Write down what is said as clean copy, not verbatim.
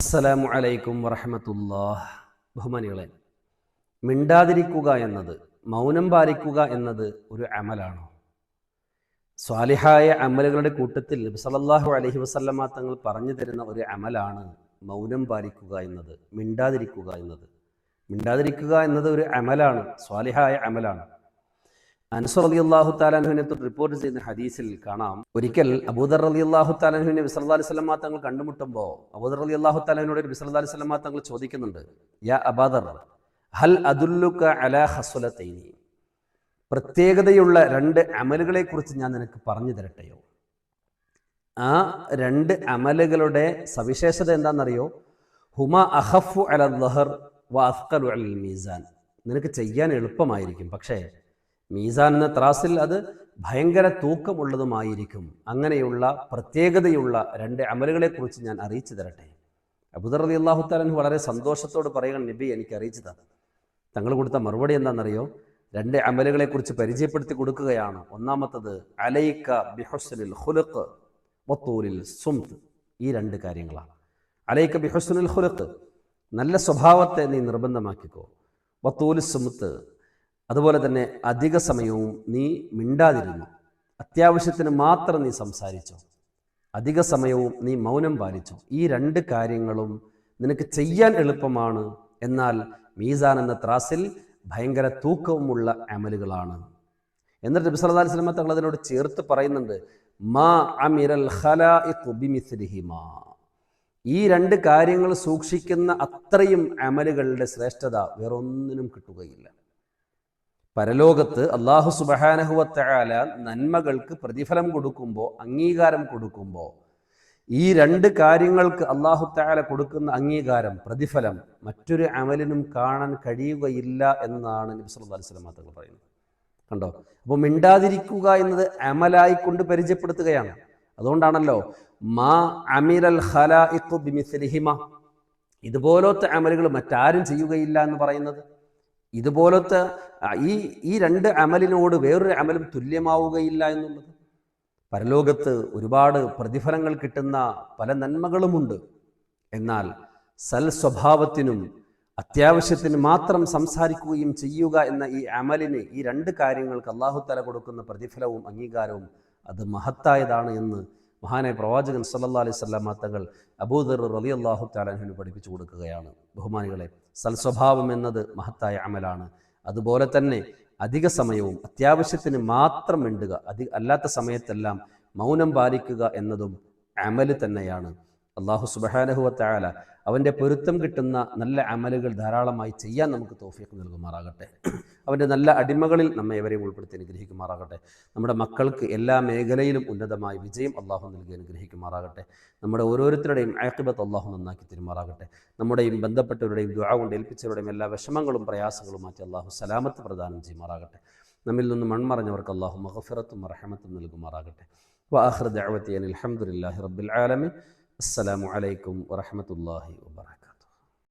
അസ്സലാമു അലൈക്കും വറഹ്മത്തുള്ളാഹ്. ബഹുമാനികളെ, മിണ്ടാതിരിക്കുക എന്നത്, മൗനം പാലിക്കുക എന്നത് ഒരു അമലാണോ? സ്വാലിഹായ അമലുകളുടെ കൂട്ടത്തിൽ നബി സല്ലല്ലാഹു അലൈഹി വസല്ലമ തങ്ങൾ പറഞ്ഞു തരുന്ന ഒരു അമലാണ് മൗനം പാലിക്കുക എന്നത്, മിണ്ടാതിരിക്കുക എന്നത്. മിണ്ടാതിരിക്കുക എന്നത് ഒരു അമലാണ്, സ്വാലിഹായ അമലാണ്. അനസ് റളിയല്ലാഹു തആല അൻഹുവിനെ റിപ്പോർട്ട് ചെയ്യുന്ന ഹദീസിൽ കാണാം, ഒരിക്കൽ അബൂദർ റളിയല്ലാഹു തആല അൻഹുവിനെ നബി സല്ലല്ലാഹു അലൈഹി വസല്ലമ തങ്ങൾ കണ്ടുമുട്ടുമ്പോൾ അബൂദർ റളിയല്ലാഹു തആല അൻഹുവിനോട് നബി സല്ലല്ലാഹു അലൈഹി വസല്ലമ തങ്ങൾ ചോദിക്കുന്നുണ്ട്, യാ അബൂദർ, ഹൽ അദുല്ലുക അലാ ഖസ്ലതൈനി, പ്രത്യേകതയുള്ള രണ്ട് അമലുകളെ കുറിച്ച് ഞാൻ നിനക്ക് പറഞ്ഞു തരട്ടെയോ? ആ രണ്ട് അമലുകളുടെ സവിശേഷത എന്താണെന്നറിയോ? ഹുമ അഖഫു അലൽ ദഹർ വ അസ്ഖലു അലൽ മീസാൻ. നിനക്ക് ചെയ്യാൻ എളുപ്പമായിരിക്കും, പക്ഷേ മീസാൻ എന്ന ത്രാസിൽ അത് ഭയങ്കര തൂക്കമുള്ളതുമായിരിക്കും. അങ്ങനെയുള്ള പ്രത്യേകതയുള്ള രണ്ട് അമലുകളെ കുറിച്ച് ഞാൻ അറിയിച്ചു തരട്ടെ? അബൂദർ റളിയല്ലാഹു തആല അൻഹു വളരെ സന്തോഷത്തോട് പറയുകയാണ്, നബി എനിക്ക് അറിയിച്ചു തരാം. തങ്ങൾ കൊടുത്ത മറുപടി എന്താണെന്നറിയോ? രണ്ട് അമലുകളെ കുറിച്ച് പരിചയപ്പെടുത്തി കൊടുക്കുകയാണ്. ഒന്നാമത്തത് അലൈക ബിഹുസ്നിൽ ഖുലുഖ് വത്തൂലിൽ സുംത്. ഈ രണ്ട് കാര്യങ്ങളാണ്. അലൈക ബിഹുസ്നിൽ ഖുലുഖ്, നല്ല സ്വഭാവത്തെ നീ നിർബന്ധമാക്കിക്കോ. വത്തൂലിൽ സുംത്, അതുപോലെ തന്നെ അധിക സമയവും നീ മിണ്ടാതിരുന്നു. അത്യാവശ്യത്തിന് മാത്രം നീ സംസാരിച്ചോ. അധിക സമയവും നീ മൗനം പാലിച്ചോ. ഈ രണ്ട് കാര്യങ്ങളും നിനക്ക് ചെയ്യാൻ എളുപ്പമാണ്, എന്നാൽ മീസാൻ എന്ന ത്രാസിൽ ഭയങ്കര തൂക്കവുമുള്ള അമലുകളാണ്. എന്നിട്ട് നബി സല്ലല്ലാഹു അലൈഹി വസല്ലം തങ്ങൾ അതിനോട് ചേർത്ത് പറയുന്നുണ്ട്, മാ അമിറൽ ഖലാഇഖു ബിമിസ്ലിഹിമാ. ഈ രണ്ട് കാര്യങ്ങൾ സൂക്ഷിക്കുന്ന അത്രയും അമലുകളുടെ ശ്രേഷ്ഠത വേറൊന്നിനും കിട്ടുകയില്ല. പരലോകത്ത് അല്ലാഹു സുബ്ഹാനഹു വ തആല നന്മകൾക്ക് പ്രതിഫലം കൊടുക്കുമ്പോൾ, അംഗീകാരം കൊടുക്കുമ്പോൾ, ഈ രണ്ട് കാര്യങ്ങൾക്ക് അല്ലാഹു തആല കൊടുക്കുന്ന അംഗീകാരം, പ്രതിഫലം മറ്റൊരു അമലിനും കാണാൻ കഴിയുകയില്ല എന്നാണ് നബി സല്ലല്ലാഹു അലൈഹി വസല്ലം തങ്ങൾ പറയുന്നത്. കണ്ടോ? അപ്പോൾ മിണ്ടാതിരിക്കുക എന്നത് അമലായിക്കൊണ്ട് പരിചയപ്പെടുത്തുകയാണ്. അതുകൊണ്ടാണല്ലോ മാ അമിറൽ ഖലാഇഖു ബിമിസ്ലിഹിമ, ഇതുപോലത്തെ അമലുകൾ മറ്റാരും ചെയ്യുകയില്ല എന്ന് പറയുന്നത്. ഇതുപോലത്തെ ഈ രണ്ട് അമലിനോട് വേറൊരു അമലും തുല്യമാവുകയില്ല എന്നുള്ളത്. പരലോകത്ത് ഒരുപാട് പ്രതിഫലങ്ങൾ കിട്ടുന്ന പല നന്മകളുമുണ്ട്. എന്നാൽ സൽ സ്വഭാവത്തിനും അത്യാവശ്യത്തിന് മാത്രം സംസാരിക്കുകയും ചെയ്യുക എന്ന ഈ അമലിന്, ഈ രണ്ട് കാര്യങ്ങൾക്ക് അല്ലാഹു തആല കൊടുക്കുന്ന പ്രതിഫലവും അംഗീകാരവും അത് മഹത്തായതാണ് എന്ന് മഹാനായ പ്രവാചകൻ സല്ലല്ലാഹു അലൈഹി വസല്ലം തങ്ങൾ അബൂദർ റളിയല്ലാഹു തആല അൻഹുവിന് പഠിപ്പിച്ചു കൊടുക്കുകയാണ്. ബഹുമാനികളെ, സൽസ്വഭാവം എന്നത് മഹത്തായ അമലാണ്. അതുപോലെ തന്നെ അധിക സമയവും അത്യാവശ്യത്തിന് മാത്രം മിണ്ടുക, അല്ലാത്ത സമയത്തെല്ലാം മൗനം പാലിക്കുക എന്നതും അമല് തന്നെയാണ്. അല്ലാഹു സുബ്ഹാനഹു വ തആല അവൻ്റെ പൊരുത്തം കിട്ടുന്ന നല്ല അമലുകൾ ധാരാളമായി ചെയ്യാൻ നമുക്ക് തൗഫീഖ് നൽകുമാറാകട്ടെ. അവൻ്റെ നല്ല അടിമകളിൽ നമ്മെ എവരെയും ഉൾപ്പെടുത്തി അനുഗ്രഹിക്കുമാറാകട്ടെ. നമ്മുടെ മക്കൾക്ക് എല്ലാ മേഖലയിലും ഉന്നതമായ വിജയം അള്ളാഹു നൽകി അനുഗ്രഹിക്കുമാറാകട്ടെ. നമ്മുടെ ഓരോരുത്തരുടെയും ആഖിബത്ത് അള്ളാഹു നന്നാക്കി തരുമാറാകട്ടെ. നമ്മുടെയും ബന്ധപ്പെട്ടവരുടെയും ദുആ കൊണ്ട് ഏൽപ്പിച്ചവരുടെയും എല്ലാ വിഷമങ്ങളും പ്രയാസങ്ങളും മാറ്റി അള്ളാഹു സലാമത്ത് പ്രദാനം ചെയ്യുമാറാകട്ടെ. നമ്മിൽ നിന്ന് മൺമറഞ്ഞവർക്ക് അള്ളാഹു മഗ്ഫിറത്തും റഹ്മത്തും നൽകുമാറാകട്ടെ. വആഖിറു ദഅവതി അനിൽ ഹംദുലില്ലാഹി റബ്ബിൽ ആലമീൻ. അസ്സലാമു അലൈക്കും വറഹ്മത്തുള്ളാഹി വബറകാതുഹു.